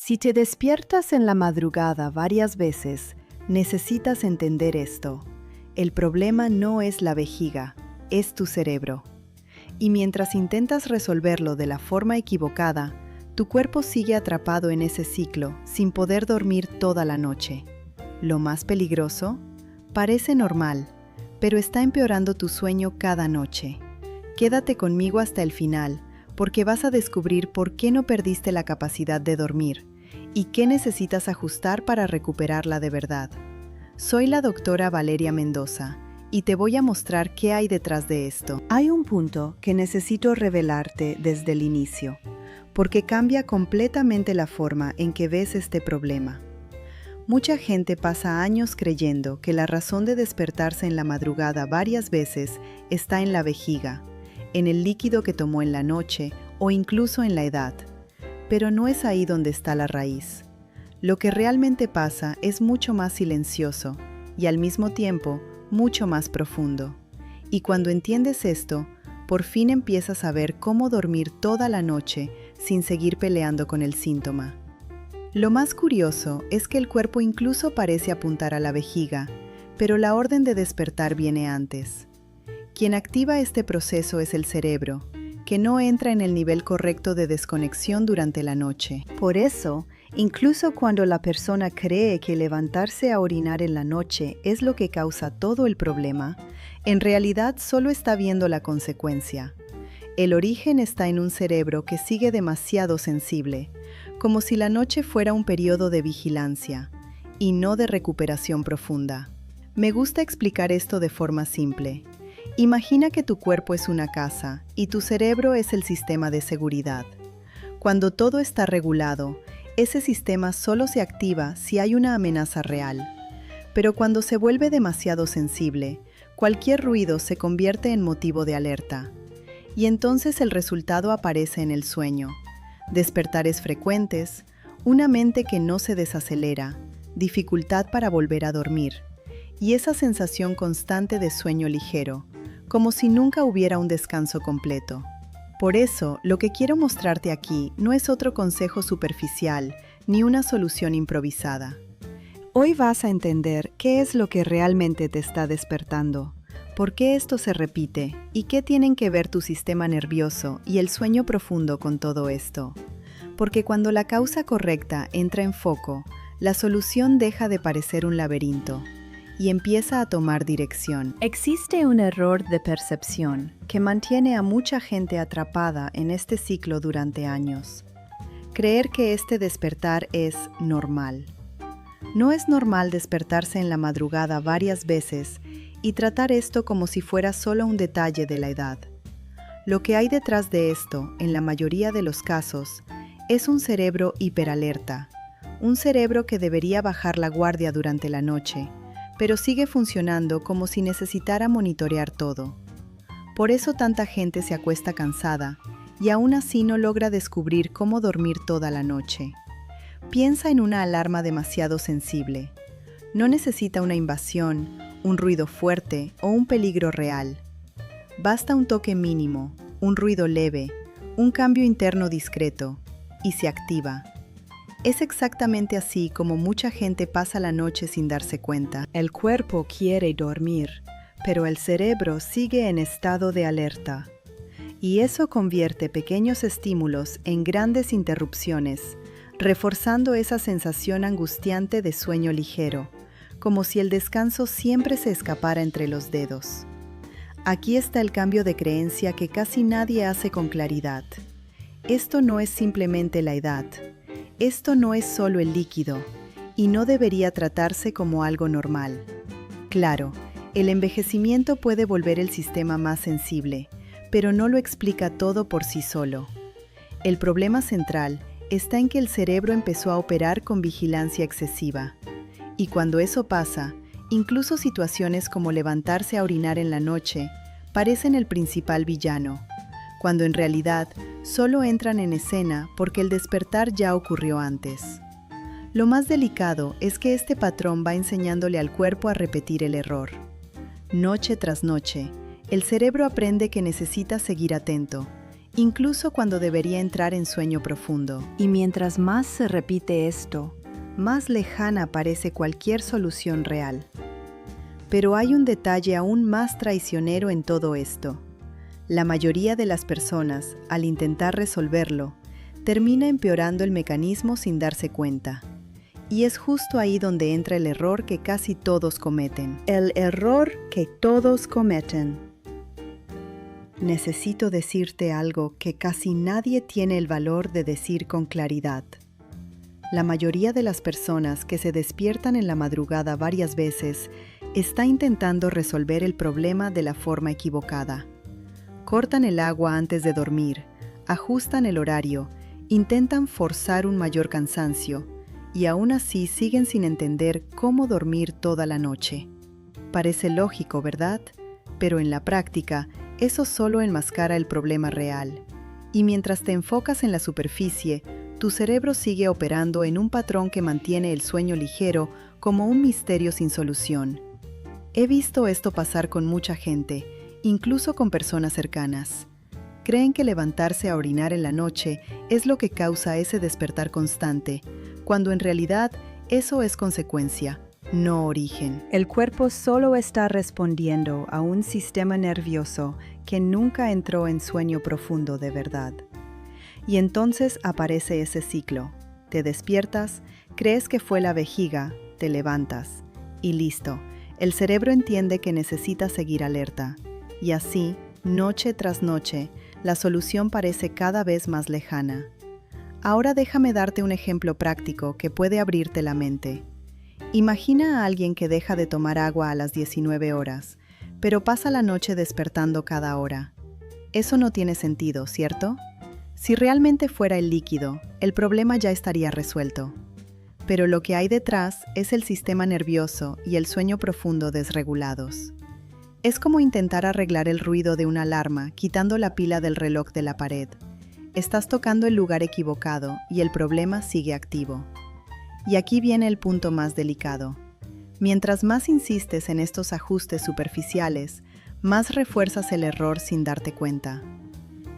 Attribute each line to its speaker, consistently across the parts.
Speaker 1: Si te despiertas en la madrugada varias veces, necesitas entender esto. El problema no es la vejiga, es tu cerebro. Y mientras intentas resolverlo de la forma equivocada, tu cuerpo sigue atrapado en ese ciclo, sin poder dormir toda la noche. Lo más peligroso, parece normal, pero está empeorando tu sueño cada noche. Quédate conmigo hasta el final, porque vas a descubrir por qué no perdiste la capacidad de dormir y qué necesitas ajustar para recuperarla de verdad. Soy la doctora Valeria Mendoza y te voy a mostrar qué hay detrás de esto. Hay un punto que necesito revelarte desde el inicio, porque cambia completamente la forma en que ves este problema. Mucha gente pasa años creyendo que la razón de despertarse en la madrugada varias veces está en la vejiga, en el líquido que tomó en la noche o incluso en la edad. Pero no es ahí donde está la raíz. Lo que realmente pasa es mucho más silencioso y al mismo tiempo mucho más profundo. Y cuando entiendes esto, por fin empiezas a ver cómo dormir toda la noche sin seguir peleando con el síntoma. Lo más curioso es que el cuerpo incluso parece apuntar a la vejiga, pero la orden de despertar viene antes. Quien activa este proceso es el cerebro, que no entra en el nivel correcto de desconexión durante la noche. Por eso, incluso cuando la persona cree que levantarse a orinar en la noche es lo que causa todo el problema, en realidad solo está viendo la consecuencia. El origen está en un cerebro que sigue demasiado sensible, como si la noche fuera un periodo de vigilancia, y no de recuperación profunda. Me gusta explicar esto de forma simple. Imagina que tu cuerpo es una casa y tu cerebro es el sistema de seguridad. Cuando todo está regulado, ese sistema solo se activa si hay una amenaza real. Pero cuando se vuelve demasiado sensible, cualquier ruido se convierte en motivo de alerta. Y entonces el resultado aparece en el sueño. Despertares frecuentes, una mente que no se desacelera, dificultad para volver a dormir, y esa sensación constante de sueño ligero, como si nunca hubiera un descanso completo. Por eso, lo que quiero mostrarte aquí no es otro consejo superficial, ni una solución improvisada. Hoy vas a entender qué es lo que realmente te está despertando, por qué esto se repite y qué tienen que ver tu sistema nervioso y el sueño profundo con todo esto. Porque cuando la causa correcta entra en foco, la solución deja de parecer un laberinto y empieza a tomar dirección. Existe un error de percepción que mantiene a mucha gente atrapada en este ciclo durante años. Creer que este despertar es normal. No es normal despertarse en la madrugada varias veces y tratar esto como si fuera solo un detalle de la edad. Lo que hay detrás de esto, en la mayoría de los casos, es un cerebro hiperalerta, un cerebro que debería bajar la guardia durante la noche, pero sigue funcionando como si necesitara monitorear todo. Por eso tanta gente se acuesta cansada y aún así no logra descubrir cómo dormir toda la noche. Piensa en una alarma demasiado sensible. No necesita una invasión, un ruido fuerte o un peligro real. Basta un toque mínimo, un ruido leve, un cambio interno discreto, y se activa. Es exactamente así como mucha gente pasa la noche sin darse cuenta. El cuerpo quiere dormir, pero el cerebro sigue en estado de alerta. Y eso convierte pequeños estímulos en grandes interrupciones, reforzando esa sensación angustiante de sueño ligero, como si el descanso siempre se escapara entre los dedos. Aquí está el cambio de creencia que casi nadie hace con claridad. Esto no es simplemente la edad. Esto no es solo el líquido, y no debería tratarse como algo normal. Claro, el envejecimiento puede volver el sistema más sensible, pero no lo explica todo por sí solo. El problema central está en que el cerebro empezó a operar con vigilancia excesiva. Y cuando eso pasa, incluso situaciones como levantarse a orinar en la noche parecen el principal villano, cuando en realidad solo entran en escena porque el despertar ya ocurrió antes. Lo más delicado es que este patrón va enseñándole al cuerpo a repetir el error. Noche tras noche, el cerebro aprende que necesita seguir atento, incluso cuando debería entrar en sueño profundo. Y mientras más se repite esto, más lejana parece cualquier solución real. Pero hay un detalle aún más traicionero en todo esto. La mayoría de las personas, al intentar resolverlo, termina empeorando el mecanismo sin darse cuenta. Y es justo ahí donde entra el error que casi todos cometen. El error que todos cometen. Necesito decirte algo que casi nadie tiene el valor de decir con claridad. La mayoría de las personas que se despiertan en la madrugada varias veces está intentando resolver el problema de la forma equivocada. Cortan el agua antes de dormir, ajustan el horario, intentan forzar un mayor cansancio y aún así siguen sin entender cómo dormir toda la noche. Parece lógico, ¿verdad? Pero en la práctica, eso solo enmascara el problema real. Y mientras te enfocas en la superficie, tu cerebro sigue operando en un patrón que mantiene el sueño ligero como un misterio sin solución. He visto esto pasar con mucha gente, incluso con personas cercanas. Creen que levantarse a orinar en la noche es lo que causa ese despertar constante, cuando en realidad eso es consecuencia, no origen. El cuerpo solo está respondiendo a un sistema nervioso que nunca entró en sueño profundo de verdad. Y entonces aparece ese ciclo. Te despiertas, crees que fue la vejiga, te levantas y listo. El cerebro entiende que necesita seguir alerta. Y así, noche tras noche, la solución parece cada vez más lejana. Ahora déjame darte un ejemplo práctico que puede abrirte la mente. Imagina a alguien que deja de tomar agua a las 19 horas, pero pasa la noche despertando cada hora. Eso no tiene sentido, ¿cierto? Si realmente fuera el líquido, el problema ya estaría resuelto. Pero lo que hay detrás es el sistema nervioso y el sueño profundo desregulados. Es como intentar arreglar el ruido de una alarma quitando la pila del reloj de la pared. Estás tocando el lugar equivocado y el problema sigue activo. Y aquí viene el punto más delicado. Mientras más insistes en estos ajustes superficiales, más refuerzas el error sin darte cuenta.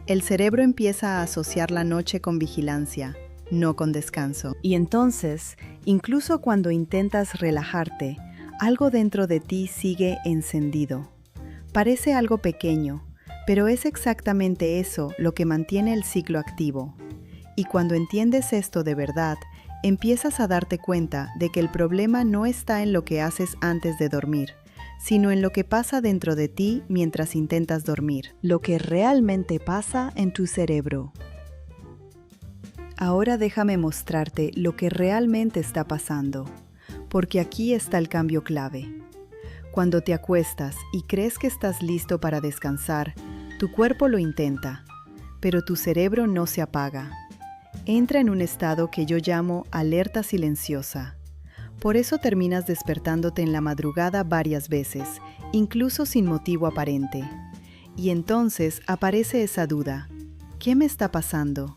Speaker 1: El cerebro empieza a asociar la noche con vigilancia, no con descanso. Y entonces, incluso cuando intentas relajarte, algo dentro de ti sigue encendido. Parece algo pequeño, pero es exactamente eso lo que mantiene el ciclo activo. Y cuando entiendes esto de verdad, empiezas a darte cuenta de que el problema no está en lo que haces antes de dormir, sino en lo que pasa dentro de ti mientras intentas dormir. Lo que realmente pasa en tu cerebro. Ahora déjame mostrarte lo que realmente está pasando, porque aquí está el cambio clave. Cuando te acuestas y crees que estás listo para descansar, tu cuerpo lo intenta, pero tu cerebro no se apaga. Entra en un estado que yo llamo alerta silenciosa. Por eso terminas despertándote en la madrugada varias veces, incluso sin motivo aparente. Y entonces aparece esa duda: ¿qué me está pasando?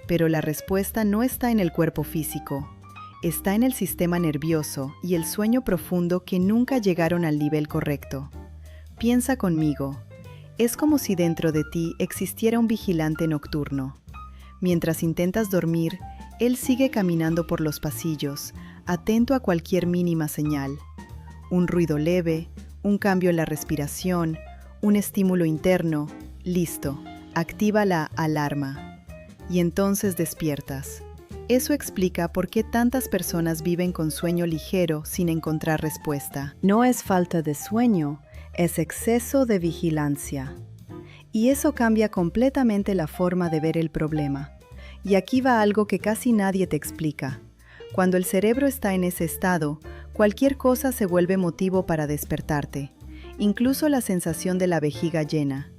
Speaker 1: Pero la respuesta no está en el cuerpo físico. Está en el sistema nervioso y el sueño profundo que nunca llegaron al nivel correcto. Piensa conmigo. Es como si dentro de ti existiera un vigilante nocturno. Mientras intentas dormir, él sigue caminando por los pasillos, atento a cualquier mínima señal. Un ruido leve, un cambio en la respiración, un estímulo interno, listo, activa la alarma. Y entonces despiertas. Eso explica por qué tantas personas viven con sueño ligero sin encontrar respuesta. No es falta de sueño, es exceso de vigilancia. Y eso cambia completamente la forma de ver el problema. Y aquí va algo que casi nadie te explica. Cuando el cerebro está en ese estado, cualquier cosa se vuelve motivo para despertarte, incluso la sensación de la vejiga llena.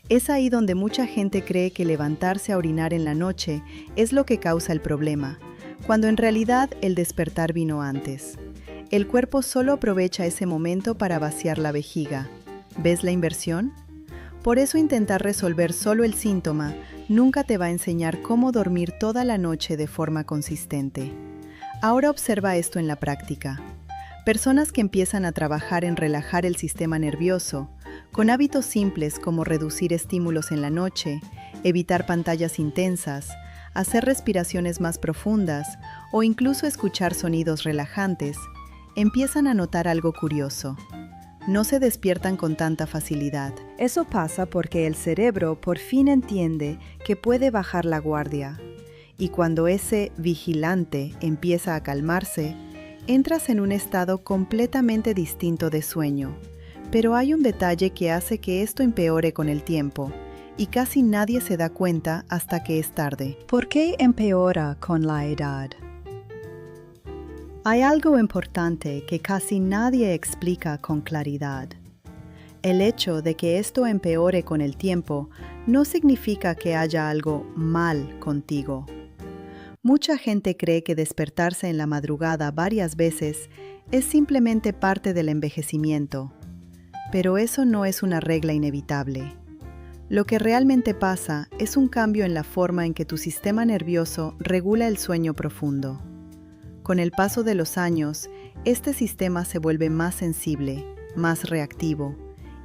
Speaker 1: Es ahí donde mucha gente cree que levantarse a orinar en la noche es lo que causa el problema, cuando en realidad el despertar vino antes. El cuerpo solo aprovecha ese momento para vaciar la vejiga. ¿Ves la inversión? Por eso intentar resolver solo el síntoma nunca te va a enseñar cómo dormir toda la noche de forma consistente. Ahora observa esto en la práctica. Personas que empiezan a trabajar en relajar el sistema nervioso, con hábitos simples como reducir estímulos en la noche, evitar pantallas intensas, hacer respiraciones más profundas o incluso escuchar sonidos relajantes, empiezan a notar algo curioso. No se despiertan con tanta facilidad. Eso pasa porque el cerebro por fin entiende que puede bajar la guardia. Y cuando ese vigilante empieza a calmarse, entras en un estado completamente distinto de sueño. Pero hay un detalle que hace que esto empeore con el tiempo, y casi nadie se da cuenta hasta que es tarde. ¿Por qué empeora con la edad? Hay algo importante que casi nadie explica con claridad. El hecho de que esto empeore con el tiempo no significa que haya algo mal contigo. Mucha gente cree que despertarse en la madrugada varias veces es simplemente parte del envejecimiento, pero eso no es una regla inevitable. Lo que realmente pasa es un cambio en la forma en que tu sistema nervioso regula el sueño profundo. Con el paso de los años, este sistema se vuelve más sensible, más reactivo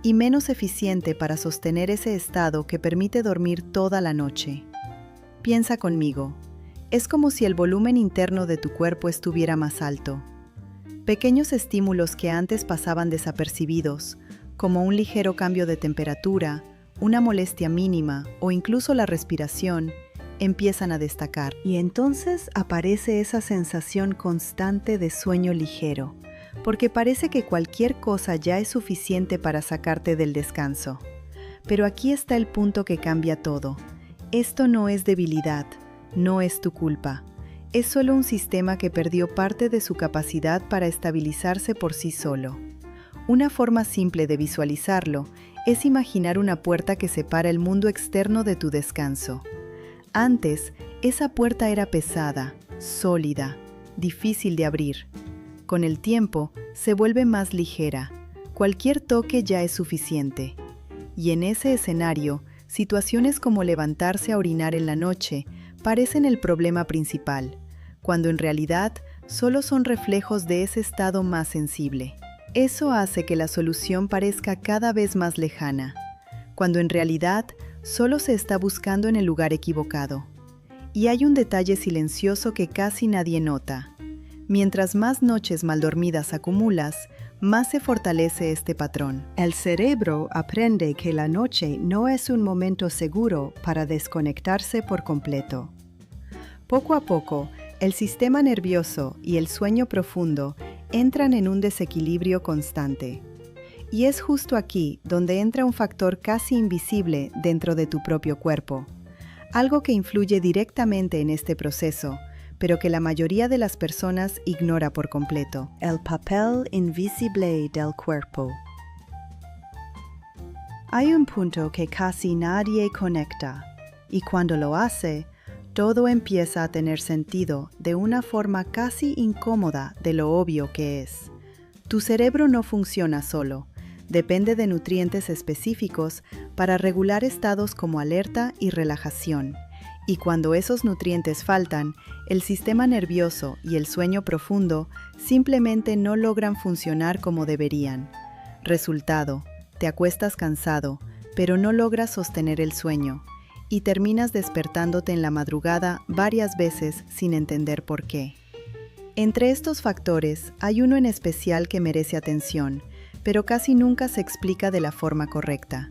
Speaker 1: y menos eficiente para sostener ese estado que permite dormir toda la noche. Piensa conmigo, es como si el volumen interno de tu cuerpo estuviera más alto. Pequeños estímulos que antes pasaban desapercibidos, como un ligero cambio de temperatura, una molestia mínima o incluso la respiración, empiezan a destacar. Y entonces aparece esa sensación constante de sueño ligero, porque parece que cualquier cosa ya es suficiente para sacarte del descanso. Pero aquí está el punto que cambia todo. Esto no es debilidad, no es tu culpa. Es solo un sistema que perdió parte de su capacidad para estabilizarse por sí solo. Una forma simple de visualizarlo es imaginar una puerta que separa el mundo externo de tu descanso. Antes, esa puerta era pesada, sólida, difícil de abrir. Con el tiempo, se vuelve más ligera. Cualquier toque ya es suficiente. Y en ese escenario, situaciones como levantarse a orinar en la noche parecen el problema principal, cuando en realidad solo son reflejos de ese estado más sensible. Eso hace que la solución parezca cada vez más lejana, cuando en realidad solo se está buscando en el lugar equivocado. Y hay un detalle silencioso que casi nadie nota. Mientras más noches mal dormidas acumulas, más se fortalece este patrón. El cerebro aprende que la noche no es un momento seguro para desconectarse por completo. Poco a poco, el sistema nervioso y el sueño profundo entran en un desequilibrio constante. Y es justo aquí donde entra un factor casi invisible dentro de tu propio cuerpo, algo que influye directamente en este proceso, pero que la mayoría de las personas ignora por completo: el papel invisible del cuerpo. Hay un punto que casi nadie conecta, y cuando lo hace, todo empieza a tener sentido de una forma casi incómoda de lo obvio que es. Tu cerebro no funciona solo. Depende de nutrientes específicos para regular estados como alerta y relajación. Y cuando esos nutrientes faltan, el sistema nervioso y el sueño profundo simplemente no logran funcionar como deberían. Resultado, te acuestas cansado, pero no logras sostener el sueño, y terminas despertándote en la madrugada varias veces sin entender por qué. Entre estos factores, hay uno en especial que merece atención, pero casi nunca se explica de la forma correcta.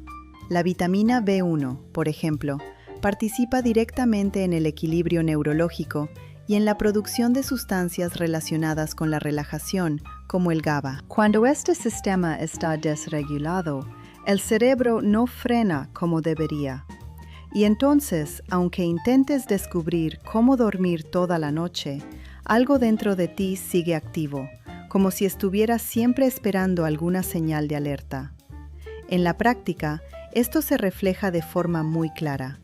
Speaker 1: La vitamina B1, por ejemplo, participa directamente en el equilibrio neurológico y en la producción de sustancias relacionadas con la relajación, como el GABA. Cuando este sistema está desregulado, el cerebro no frena como debería. Y entonces, aunque intentes descubrir cómo dormir toda la noche, algo dentro de ti sigue activo, como si estuvieras siempre esperando alguna señal de alerta. En la práctica, esto se refleja de forma muy clara.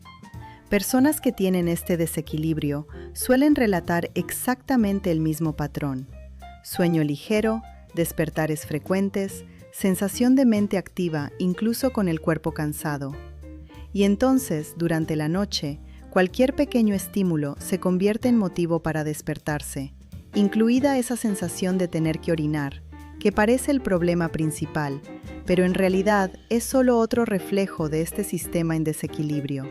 Speaker 1: Personas que tienen este desequilibrio suelen relatar exactamente el mismo patrón: sueño ligero, despertares frecuentes, sensación de mente activa incluso con el cuerpo cansado. Y entonces, durante la noche, cualquier pequeño estímulo se convierte en motivo para despertarse, incluida esa sensación de tener que orinar, que parece el problema principal, pero en realidad es solo otro reflejo de este sistema en desequilibrio.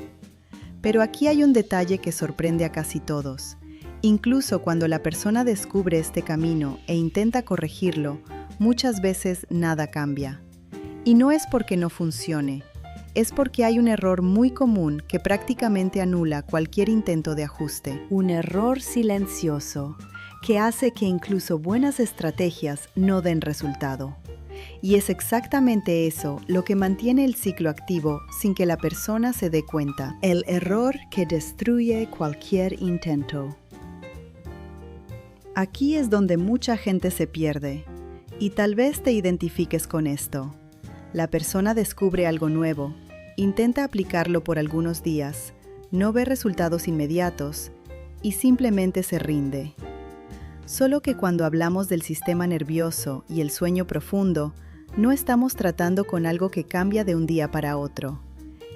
Speaker 1: Pero aquí hay un detalle que sorprende a casi todos. Incluso cuando la persona descubre este camino e intenta corregirlo, muchas veces nada cambia. Y no es porque no funcione, es porque hay un error muy común que prácticamente anula cualquier intento de ajuste. Un error silencioso que hace que incluso buenas estrategias no den resultado. Y es exactamente eso lo que mantiene el ciclo activo sin que la persona se dé cuenta. El error que destruye cualquier intento. Aquí es donde mucha gente se pierde, y tal vez te identifiques con esto. La persona descubre algo nuevo, intenta aplicarlo por algunos días, no ve resultados inmediatos y simplemente se rinde. Solo que cuando hablamos del sistema nervioso y el sueño profundo, no estamos tratando con algo que cambia de un día para otro.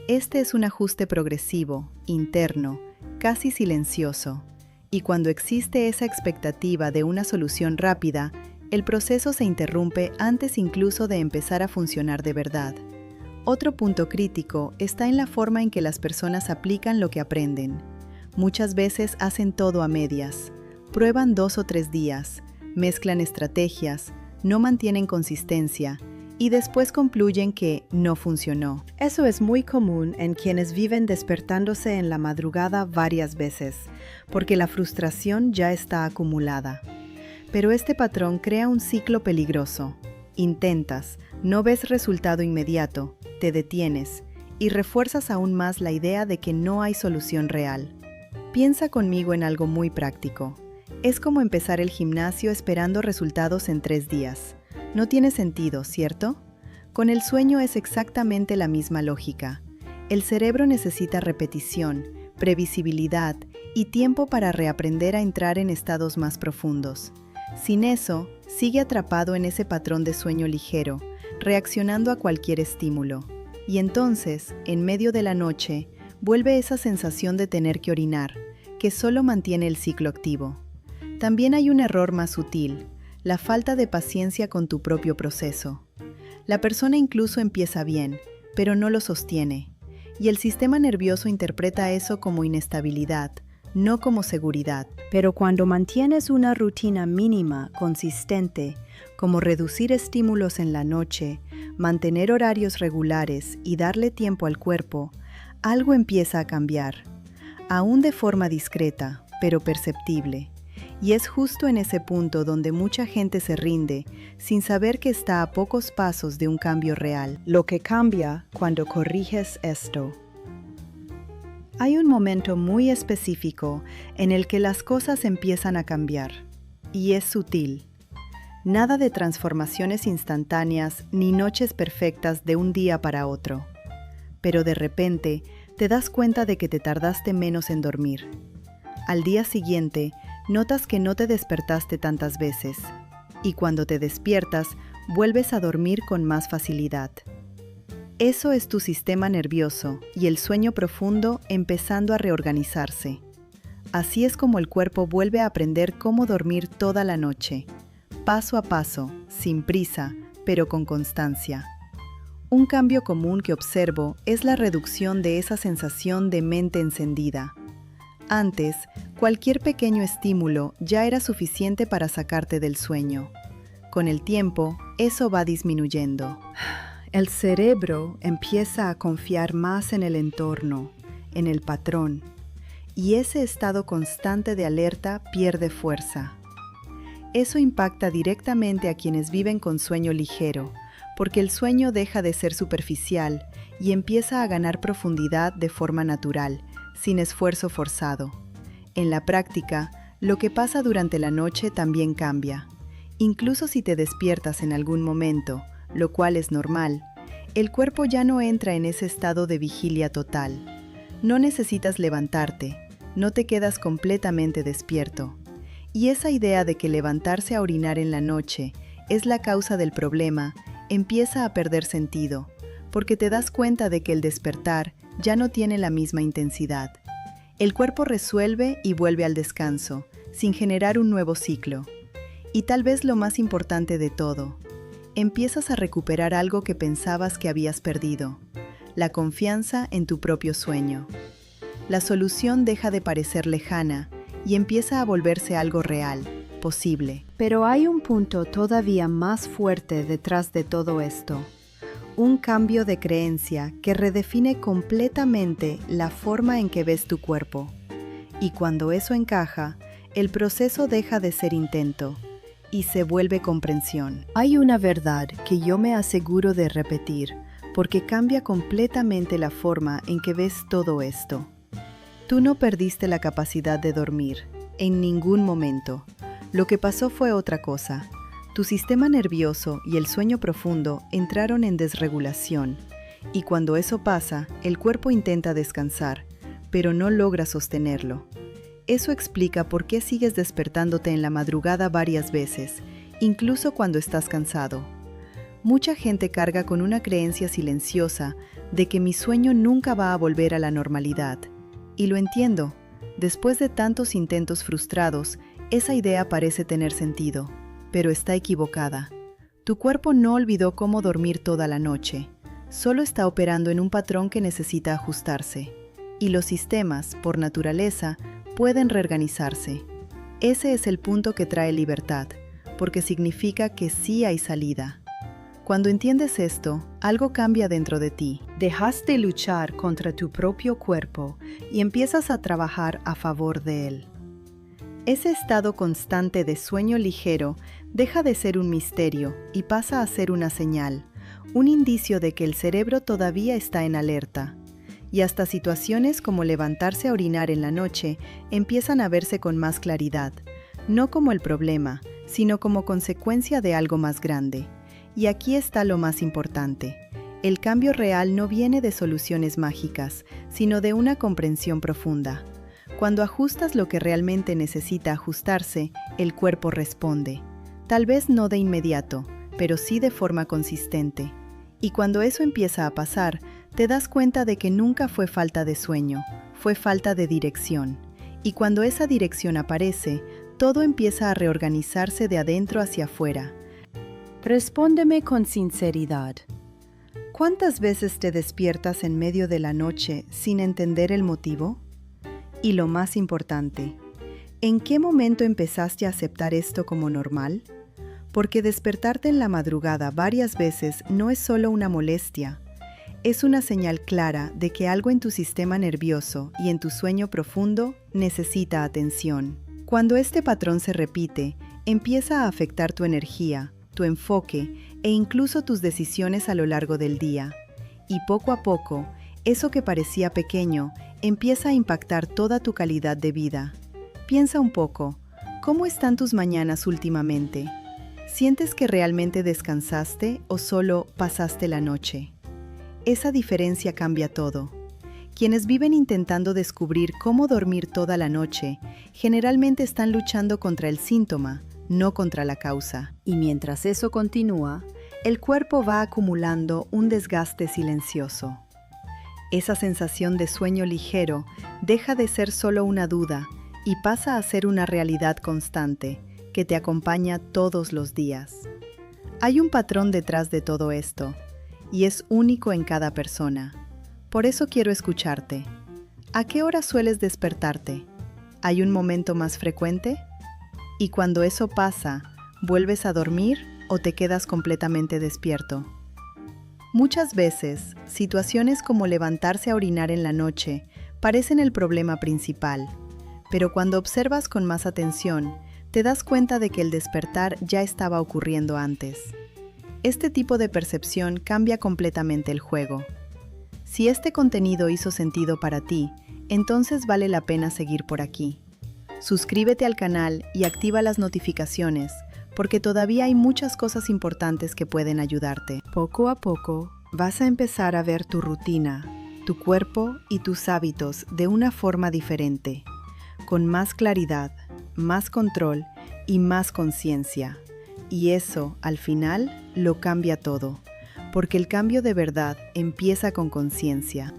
Speaker 1: Este es un ajuste progresivo, interno, casi silencioso. Y cuando existe esa expectativa de una solución rápida, el proceso se interrumpe antes incluso de empezar a funcionar de verdad. Otro punto crítico está en la forma en que las personas aplican lo que aprenden. Muchas veces hacen todo a medias. Prueban 2 o 3 días, mezclan estrategias, no mantienen consistencia y después concluyen que no funcionó. Eso es muy común en quienes viven despertándose en la madrugada varias veces, porque la frustración ya está acumulada. Pero este patrón crea un ciclo peligroso. Intentas, no ves resultado inmediato, te detienes y refuerzas aún más la idea de que no hay solución real. Piensa conmigo en algo muy práctico. Es como empezar el gimnasio esperando resultados en 3 días. No tiene sentido, ¿cierto? Con el sueño es exactamente la misma lógica. El cerebro necesita repetición, previsibilidad y tiempo para reaprender a entrar en estados más profundos. Sin eso, sigue atrapado en ese patrón de sueño ligero, reaccionando a cualquier estímulo. Y entonces, en medio de la noche, vuelve esa sensación de tener que orinar, que solo mantiene el ciclo activo. También hay un error más sutil, la falta de paciencia con tu propio proceso. La persona incluso empieza bien, pero no lo sostiene, y el sistema nervioso interpreta eso como inestabilidad, no como seguridad. Pero cuando mantienes una rutina mínima, consistente, como reducir estímulos en la noche, mantener horarios regulares y darle tiempo al cuerpo, algo empieza a cambiar, aún de forma discreta, pero perceptible. Y es justo en ese punto donde mucha gente se rinde, sin saber que está a pocos pasos de un cambio real. Lo que cambia cuando corriges esto. Hay un momento muy específico en el que las cosas empiezan a cambiar, y es sutil. Nada de transformaciones instantáneas ni noches perfectas de un día para otro. Pero de repente te das cuenta de que te tardaste menos en dormir. Al día siguiente, notas que no te despertaste tantas veces, y cuando te despiertas, vuelves a dormir con más facilidad. Eso es tu sistema nervioso y el sueño profundo empezando a reorganizarse. Así es como el cuerpo vuelve a aprender cómo dormir toda la noche, paso a paso, sin prisa, pero con constancia. Un cambio común que observo es la reducción de esa sensación de mente encendida. Antes, cualquier pequeño estímulo ya era suficiente para sacarte del sueño. Con el tiempo, eso va disminuyendo. El cerebro empieza a confiar más en el entorno, en el patrón, y ese estado constante de alerta pierde fuerza. Eso impacta directamente a quienes viven con sueño ligero, porque el sueño deja de ser superficial y empieza a ganar profundidad de forma natural, sin esfuerzo forzado. En la práctica, lo que pasa durante la noche también cambia. Incluso si te despiertas en algún momento, lo cual es normal, el cuerpo ya no entra en ese estado de vigilia total. No necesitas levantarte, no te quedas completamente despierto. Y esa idea de que levantarse a orinar en la noche es la causa del problema empieza a perder sentido, porque te das cuenta de que el despertar ya no tiene la misma intensidad. El cuerpo resuelve y vuelve al descanso, sin generar un nuevo ciclo. Y tal vez lo más importante de todo, empiezas a recuperar algo que pensabas que habías perdido, la confianza en tu propio sueño. la solución deja de parecer lejana y empieza a volverse algo real, posible. Pero hay un punto todavía más fuerte detrás de todo esto. Un cambio de creencia que redefine completamente la forma en que ves tu cuerpo. Y cuando eso encaja, el proceso deja de ser intento y se vuelve comprensión. Hay una verdad que yo me aseguro de repetir porque cambia completamente la forma en que ves todo esto. Tú no perdiste la capacidad de dormir, en ningún momento. Lo que pasó fue otra cosa. Tu sistema nervioso y el sueño profundo entraron en desregulación, y cuando eso pasa, el cuerpo intenta descansar, pero no logra sostenerlo. Eso explica por qué sigues despertándote en la madrugada varias veces, incluso cuando estás cansado. Mucha gente carga con una creencia silenciosa de que mi sueño nunca va a volver a la normalidad. Y lo entiendo. Después de tantos intentos frustrados, esa idea parece tener sentido. Pero está equivocada. Tu cuerpo no olvidó cómo dormir toda la noche. Solo está operando en un patrón que necesita ajustarse. Y los sistemas, por naturaleza, pueden reorganizarse. Ese es el punto que trae libertad, porque significa que sí hay salida. Cuando entiendes esto, algo cambia dentro de ti. Dejas de luchar contra tu propio cuerpo y empiezas a trabajar a favor de él. Ese estado constante de sueño ligero deja de ser un misterio y pasa a ser una señal, un indicio de que el cerebro todavía está en alerta. Y hasta situaciones como levantarse a orinar en la noche empiezan a verse con más claridad, no como el problema, sino como consecuencia de algo más grande. Y aquí está lo más importante. El cambio real no viene de soluciones mágicas, sino de una comprensión profunda. Cuando ajustas lo que realmente necesita ajustarse, el cuerpo responde. Tal vez no de inmediato, pero sí de forma consistente. Y cuando eso empieza a pasar, te das cuenta de que nunca fue falta de sueño, fue falta de dirección. Y cuando esa dirección aparece, todo empieza a reorganizarse de adentro hacia afuera. Respóndeme con sinceridad. ¿Cuántas veces te despiertas en medio de la noche sin entender el motivo? Y lo más importante, ¿en qué momento empezaste a aceptar esto como normal? Porque despertarte en la madrugada varias veces no es solo una molestia, es una señal clara de que algo en tu sistema nervioso y en tu sueño profundo necesita atención. Cuando este patrón se repite, empieza a afectar tu energía, tu enfoque e incluso tus decisiones a lo largo del día. Y poco a poco, eso que parecía pequeño empieza a impactar toda tu calidad de vida. Piensa un poco, ¿cómo están tus mañanas últimamente? ¿Sientes que realmente descansaste o solo pasaste la noche? Esa diferencia cambia todo. Quienes viven intentando descubrir cómo dormir toda la noche, generalmente están luchando contra el síntoma, no contra la causa. Y mientras eso continúa, el cuerpo va acumulando un desgaste silencioso. Esa sensación de sueño ligero deja de ser solo una duda y pasa a ser una realidad constante que te acompaña todos los días. Hay un patrón detrás de todo esto y es único en cada persona. Por eso quiero escucharte. ¿A qué hora sueles despertarte? ¿Hay un momento más frecuente? Y cuando eso pasa, ¿vuelves a dormir o te quedas completamente despierto? Muchas veces, situaciones como levantarse a orinar en la noche parecen el problema principal, pero cuando observas con más atención, te das cuenta de que el despertar ya estaba ocurriendo antes. Este tipo de percepción cambia completamente el juego. Si este contenido hizo sentido para ti, entonces vale la pena seguir por aquí. Suscríbete al canal y activa las notificaciones, porque todavía hay muchas cosas importantes que pueden ayudarte. Poco a poco, vas a empezar a ver tu rutina, tu cuerpo y tus hábitos de una forma diferente, con más claridad, más control y más conciencia. Y eso, al final, lo cambia todo, porque el cambio de verdad empieza con conciencia.